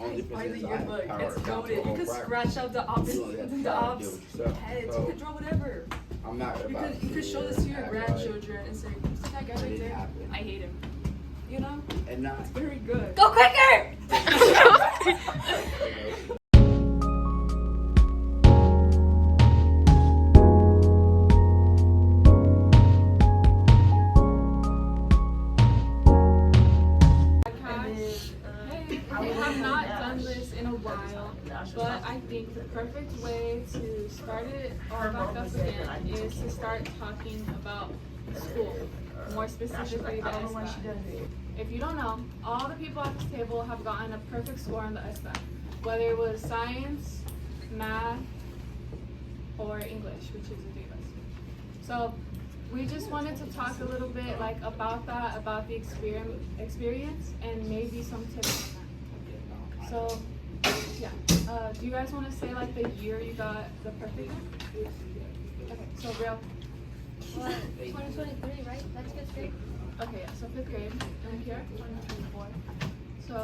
By the yearbook, it's goaded. You could scratch out the ops heads. You could draw whatever. I'm not You could show this to your grandchildren and say, "See that guy right there? I hate him." You know? And not. It's very good. Go quicker! But I think the perfect way to start it all back up again is to start talking about school, more specifically the SBAC. If you don't know, all the people at this table have gotten a perfect score on the SBAC, whether it was science, math, or English, which is the biggest. So we just wanted to talk a little bit about that, about the experience, and maybe some tips on that. So. Yeah. Do you guys want to say the year you got the perfect one? Okay, so real. 2023, right? That's 5th grade. Okay, yeah, so 5th grade. And here? 2024. So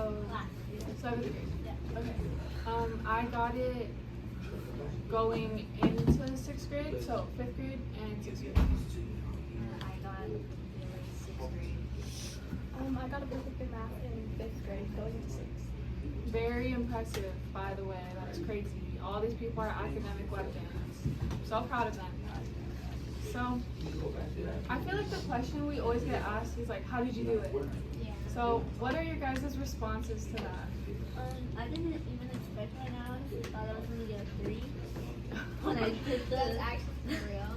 7th grade. Yeah. Okay. I got it going into 6th grade, so 5th grade and 6th grade. I got 6th grade. I got a perfect in math in 5th grade, going into 6th. Very impressive, by the way. That's crazy. All these people are academic weapons. So proud of them. So, I feel like the question we always get asked is how did you do it? Yeah. So, what are your guys' responses to that? I didn't even expect my analysis. I thought I was going to get a 3 when I did the. That's actually for real.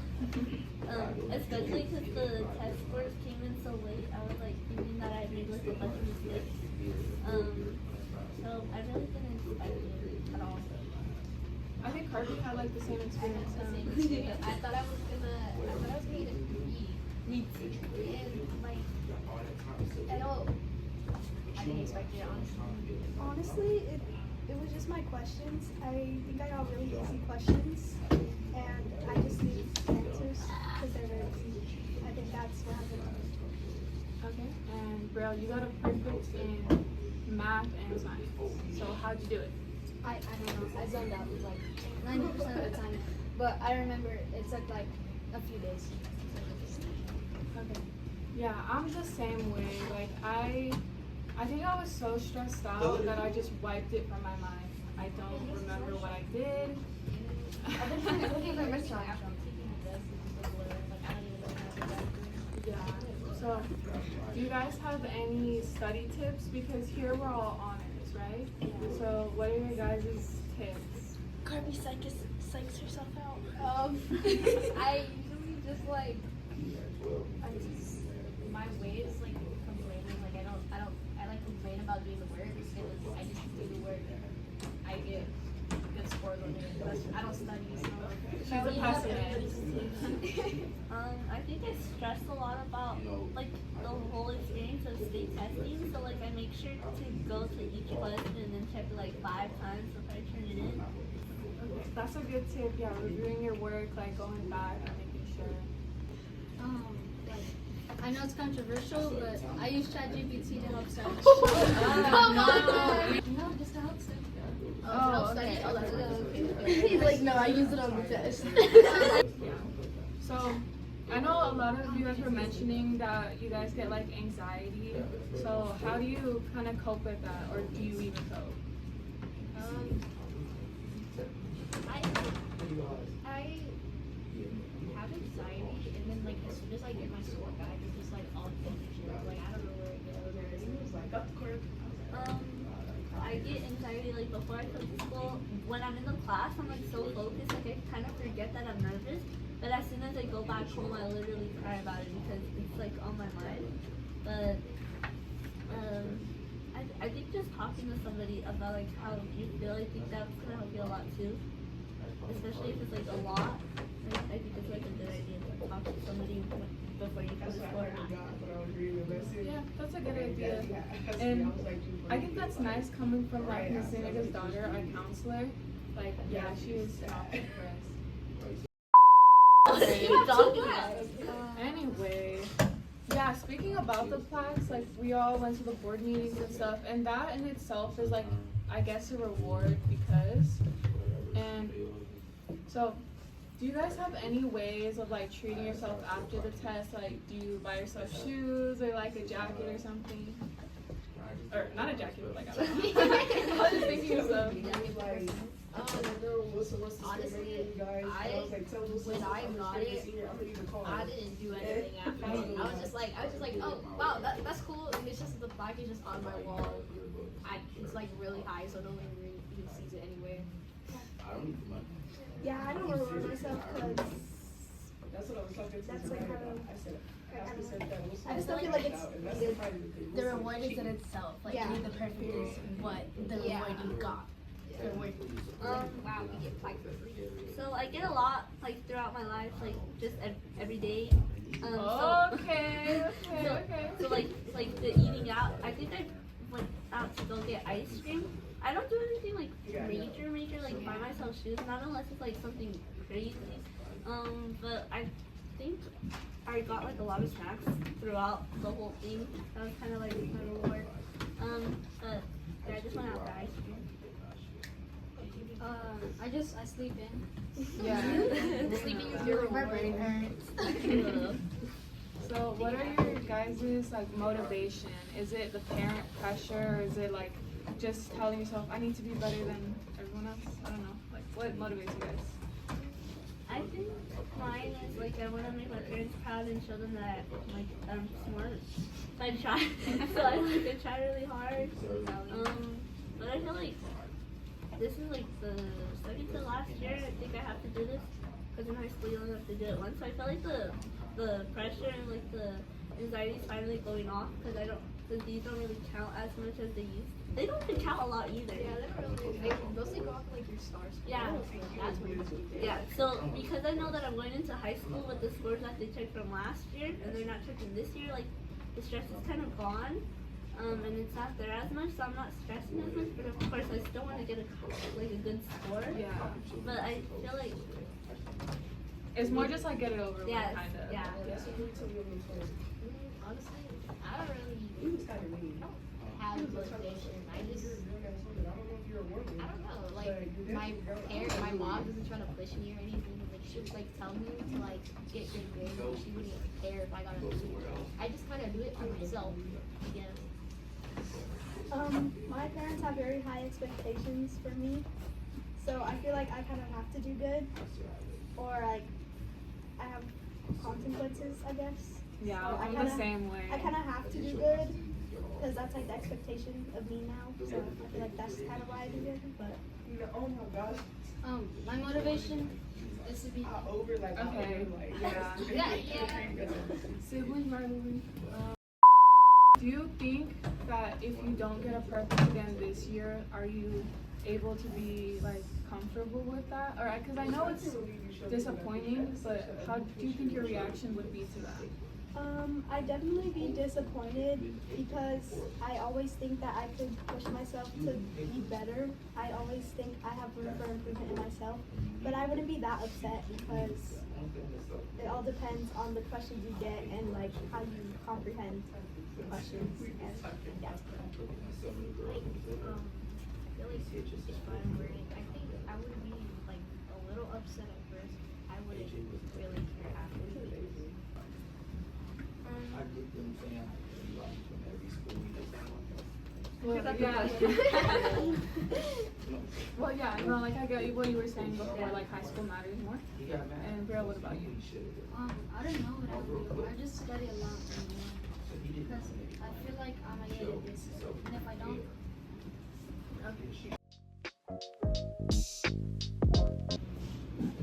Especially because the test scores came in so late. I was thinking that I made a bunch of mistakes. So I really didn't expect it at all. I think Harvey had the same experience. I thought I was gonna get a B. Me too. And I know I didn't expect it, honestly. Honestly, it was just my questions. I think I got really easy questions, and I just need answers because they're very easy. I think that's what happened. Okay, and Braille, you got a perfect in math and science. So how'd you do it? I don't know. I zoned out 90% of the time, but I remember it took a few days. Okay. Yeah, I'm the same way. I think I was so stressed out that I just wiped it from my mind. I don't remember what I did. I've been looking for a restaurant. Yeah. So, do you guys have any study tips? Because here we're all honors, right? Yeah. So, what are your guys' tips? Carby psychs herself out. I usually just My way is complaining. I complain about doing the work because I just do the work. I get good scores on it. I don't study, so. She's a pessimist. I think I stress a lot about the whole experience of state testing. So I make sure to go to each question and then check it 5 times before I turn it in. Okay, that's a good tip. Yeah, reviewing your work, going back and making sure. I know it's controversial, but I use ChatGPT to help search. No, just to help study. Oh, okay. Oh, that's okay. He's no, I use it on the test. Yeah. So, I know a lot of you guys were mentioning that you guys get anxiety. So, how do you kind of cope with that, or do you even cope? I have anxiety, and then as soon as I get my score back, it's just all confusion. I don't know where it goes or anything. I get anxiety before I come to school. When I'm in the class, I'm so focused, I kind of forget that I'm nervous. But as soon as I go back home, I literally cry about it because it's on my mind. But I think just talking to somebody about how you feel, I think that's gonna help you a lot too. Especially if it's a lot. I think it's a good idea to talk to somebody before you come to school. Yeah, that's a good idea. And I think that's nice coming from Miss Zuniga's daughter, our counselor. Yeah, she was talking for us. Anyway, yeah, speaking about the plaques, we all went to the board meetings and stuff, and that in itself is I guess, a reward because. And so, do you guys have any ways of like treating yourself after the test? Like, do you buy yourself shoes or like a jacket or something? Or not a jacket, but like I don't know. I was just thinking of stuff. Honestly, when I got it, I didn't do anything after it. I was just like, oh wow, that's cool. And it's just the plaque is just on my wall. It's like really high, so no one really even sees it anywhere. Yeah, I don't reward myself because That's what I was talking to. that's like kind of. I just don't feel like it's the reward is in itself. Like Yeah. being the perfect is what the reward you got. The reward. Wow, we get plaque for free. So I get a lot like throughout my life, like just every day. Okay. So like the eating out. I think I went out to go get ice cream. I don't do anything like major like buy myself shoes, not unless it's like something crazy. But I think I got like a lot of snacks throughout the whole thing. That was kind of like my reward. But yeah, I just went out for ice cream. I sleep in. Yeah. Sleeping is your reward. My brain hurts. So, what are your guys' like motivation? Is it the parent pressure, or is it like just telling yourself I need to be better than everyone else? I don't know. Like, what motivates you guys? I think mine is like I want to make my parents proud and show them that like I'm smart. So I try. So I try really hard. But I feel like this is like the second to last year. I think I have to do this because in high school you only have to do it once. So I feel like the pressure and like the anxiety is finally going off because these don't really count as much as they used. They don't even count a lot either. Yeah, they don't really. They mostly go off like your stars. Yeah. That's what it's. Yeah, so because I know that I'm going into high school with the scores that they took from last year and they're not checking this year, like the stress is kind of gone. And it's not there as much, so I'm not stressing as much. But of course, I still want to get a good score. Yeah. But I feel like It's more just like get it over with, yeah, kind of. yeah. Honestly, I don't really have motivation. I don't know. Like my mom doesn't try to push me or anything. Like she would like tell me to like get good grades. But she wouldn't care if I got a B. I just kind of do it for myself, I guess. My parents have very high expectations for me, so I feel like I kind of have to do good, or like I have consequences, I guess. Yeah, So I'm the same way. I kind of have to do good because that's like the expectation of me now. So I feel like that's kind of why I do good. But Oh my gosh. My motivation is to be. Okay. Yeah. Sibling rivalry. Do you think that if you don't get a perfect again this year, are you able to be like comfortable with that? Or because I know it's disappointing, but how do you think your reaction would be to that? I'd definitely be disappointed because I always think that I could push myself to be better. I always think I have room for improvement in myself, but I wouldn't be that upset because it all depends on the questions you get and like how you comprehend the questions. And yeah. I feel like if I'm learning, I think I would be like a little upset at first. I wouldn't really care after. Well, yeah, no, like I get what you were saying before, like high school matters more. And Bria, what about you? I don't know what I would do. I just study a lot more because I feel like I'm gonna get it this year, and if I don't,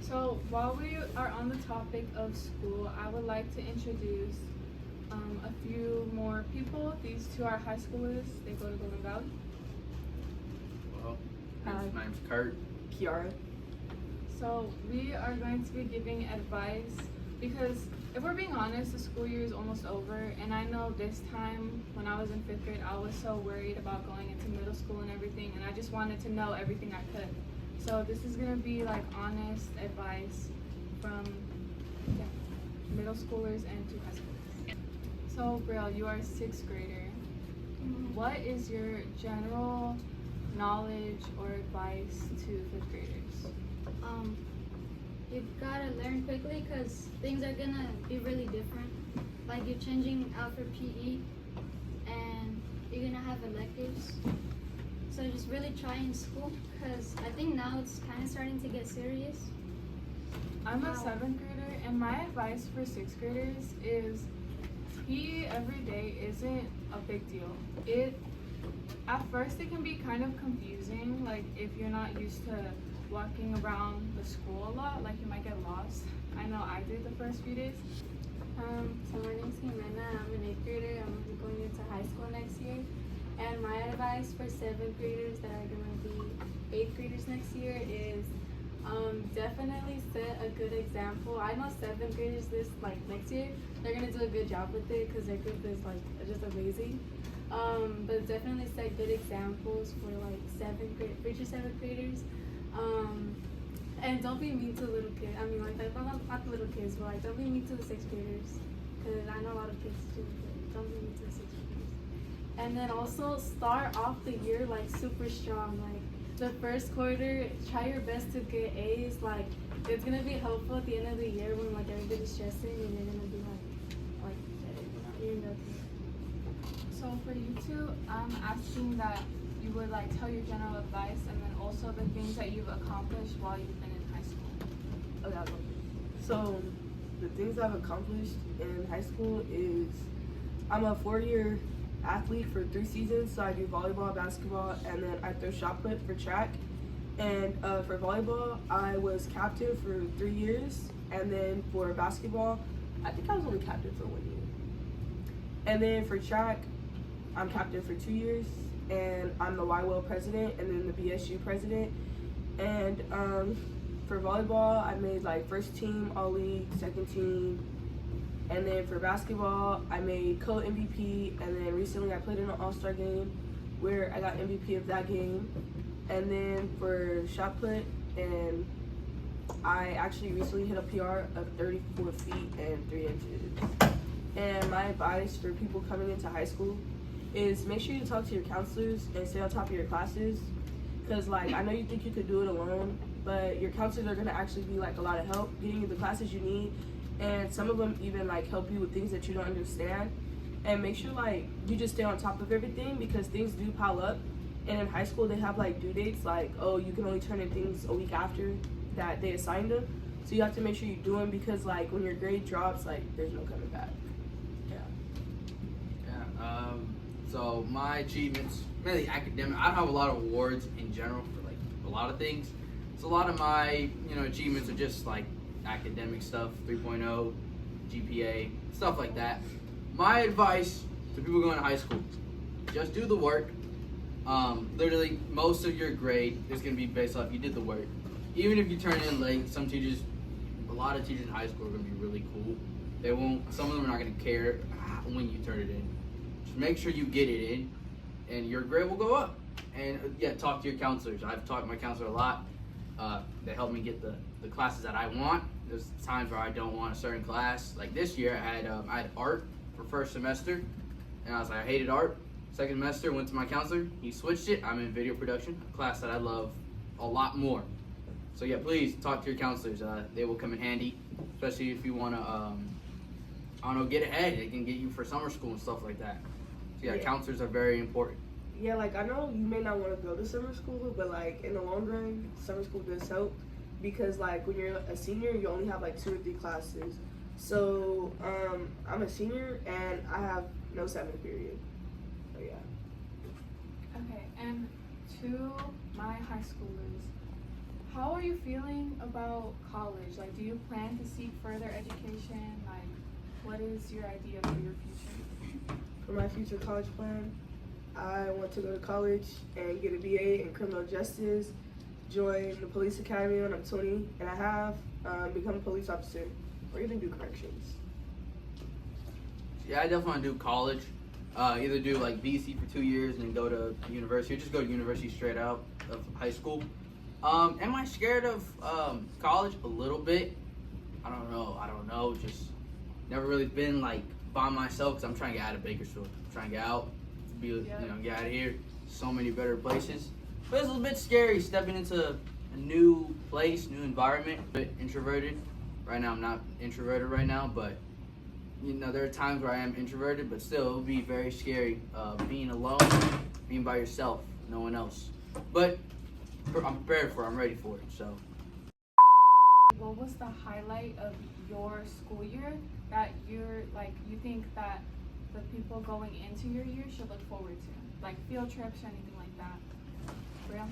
So while we are on the topic of school, I would like to introduce a few more people. These two are high schoolers. They go to Golden Valley. Well, my name's Kurt. Kiara. So we are going to be giving advice because if we're being honest, the school year is almost over, and I know this time when I was in 5th grade, I was so worried about going into middle school and everything, and I just wanted to know everything I could. So this is gonna be like honest advice from middle schoolers and to high schoolers. So Brielle, you are a 6th grader. What is your general knowledge or advice to 5th graders? You've got to learn quickly because things are gonna be really different. Like you're changing out for PE and you're gonna have electives. So just really try in school because I think now it's kind of starting to get serious. I'm a 7th grader, and my advice for 6th graders is PE every day isn't a big deal. At first it can be kind of confusing, like if you're not used to walking around the school a lot, like you might get lost. I know I did the first few days. So my name's Jimena. I'm an 8th grader. I'm gonna be going into high school next year. And my advice for 7th graders that are gonna be 8th graders next year is definitely set a good example. I know 7th graders next year, they're gonna do a good job with it because their group is just amazing. But definitely set good examples for future 7th graders. And don't be mean to little kids. I mean, not the little kids, but don't be mean to the 6th graders. Because I know a lot of kids do, but don't be mean to the 6th graders. And then also start off the year super strong. The first quarter, try your best to get A's. It's gonna be helpful at the end of the year when everybody's stressing and you're gonna be you're gonna So for you two, I'm asking that you would tell your general advice and then also the things that you've accomplished while you've been in high school. Okay. So the things I've accomplished in high school is I'm a 4-year athlete for 3 seasons. So I do volleyball, basketball, and then I throw shot put for track. And for volleyball, I was captain for 3 years. And then for basketball, I think I was only captain for 1 year. And then for track, I'm captain for 2 years. And I'm the YWEL president and then the BSU president. And for volleyball, I made first team all-league, second team. And then for basketball, I made co-MVP. And then recently I played in an all-star game where I got MVP of that game. And then for shot put, and I actually recently hit a PR of 34 feet and 3 inches. And my advice for people coming into high school is make sure you talk to your counselors and stay on top of your classes. Because I know you think you could do it alone, but your counselors are going to actually be a lot of help getting you the classes you need. And some of them even help you with things that you don't understand. And make sure you just stay on top of everything because things do pile up. And in high school they have due dates oh, you can only turn in things a week after that they assigned them. So you have to make sure you do them because when your grade drops, there's no coming back. So my achievements, mainly academic. I don't have a lot of awards in general for a lot of things. So a lot of my achievements are just academic stuff, 3.0, GPA, stuff like that. My advice to people going to high school: just do the work. Literally, most of your grade is going to be based off you did the work. Even if you turn in late, a lot of teachers in high school are going to be really cool. They won't. Some of them are not going to care when you turn it in. Just make sure you get it in, and your grade will go up. And talk to your counselors. I've talked to my counselor a lot. They help me get the classes that I want. There's times where I don't want a certain class. Like this year, I had art for first semester, and I was I hated art. Second semester, went to my counselor. He switched it. I'm in video production, a class that I love a lot more. So please talk to your counselors. They will come in handy, especially if you want to, get ahead. They can get you for summer school and stuff like that. So counselors are very important. Yeah, I know you may not want to go to summer school, but in the long run, summer school does help because when you're a senior, you only have 2 or 3 classes. So I'm a senior and I have no 7th period. So Okay, and to my high schoolers, how are you feeling about college? Do you plan to seek further education? What is your idea for your future? For my future college plan, I want to go to college and get a BA in criminal justice, join the police academy when I'm 20 and a half, become a police officer, or even do corrections. Yeah, I definitely want to do college. Either do BC for 2 years and then go to university, or just go to university straight out of high school. Am I scared of college? A little bit. I don't know. Just never really been by myself because I'm trying to get out of Bakersfield. I'm trying to get out, get out of here. So many better places. But it's a little bit scary stepping into a new place, new environment. A bit introverted. Right now, I'm not introverted right now, but you know, there are times where I am introverted, but still, it would be very scary being alone, being by yourself, no one else. But I'm prepared for it. I'm ready for it. So. What was the highlight of your school year that you think that the people going into your year should look forward to? Like field trips or anything like that? Real? Wait,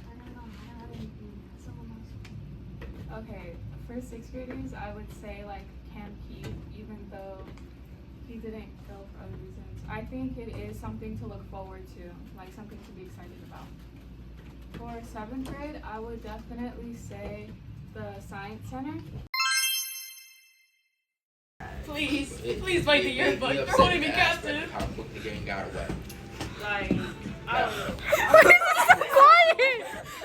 I don't know. I don't have anything. Someone else. Okay, for 6th graders, I would say like Camp Keith, even though he didn't go for other reasons. I think it is something to look forward to, like something to be excited about. For 7th grade, I would definitely say the Science Center. Please wait the yearbook. You're holding me captive. How quick the game got away.